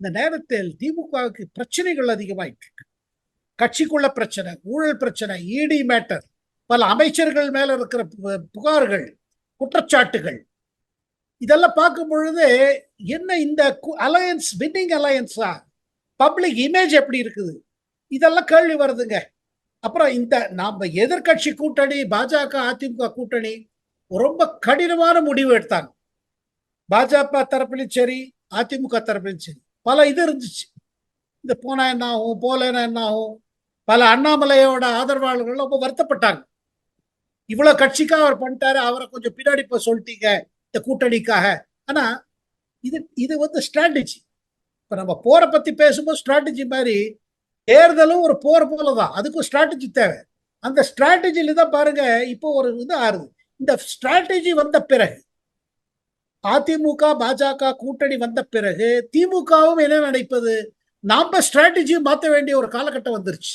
இந்த நேரத்தில் திமுகவுக்கு பிரச்சனைகள் அதிகமாயிட்டு, கட்சிக்குள்ள பிரச்சனை, ஊழல் பிரச்சனை, இடி மேட்டர், பல அமைச்சர்கள் மேல இருக்கிற புகார்கள், குற்றச்சாட்டுகள், இதெல்லாம் பார்க்கும் பொழுது என்ன இந்த அலையன்ஸ் வின்னிங் அலையன்ஸா, பப்ளிக் இமேஜ் எப்படி இருக்குது, இதெல்லாம் கேள்வி வருதுங்க. அப்புறம் இந்த நாம எதிர்கட்சி கூட்டணி பாஜக அதிமுக கூட்டணி ரொம்ப கடினமான முடிவு எடுத்தாங்க. பாஜக தரப்பிலும் சரி, அதிமுக தரப்பிலும் சரி, பல இது இருந்துச்சு. இந்த போனா என்ன ஆகும், போலன்னா என்ன ஆகும். பல அண்ணாமலையோட ஆதரவாளர்கள் ரொம்ப வருத்தப்பட்டாங்க. இவ்வளவு கட்சிக்காக அவர் பண்ணிட்டாரு, அவரை கொஞ்சம் பின்னாடி இப்ப சொல்லிட்டீங்க இந்த கூட்டணிக்காக. ஆனா இது இது வந்து ஸ்ட்ராட்டஜி. இப்ப நம்ம போரை பத்தி பேசும்போது ஸ்ட்ராட்டஜி மாதிரி, தேர்தலும் ஒரு போர் போலதான், அதுக்கும் ஸ்ட்ராட்டஜி தேவை. அந்த ஸ்ட்ராட்டஜில தான் பாருங்க இப்போ ஒரு இது ஆறுது. இந்த ஸ்ட்ராட்டஜி வந்த பிறகு, அதிமுக பாஜக கூட்டணி வந்த பிறகு திமுகவும் என்ன நினைப்பது, நாம ஸ்ட்ராட்டஜியும் மாற்ற வேண்டிய ஒரு காலகட்டம் வந்துருச்சு.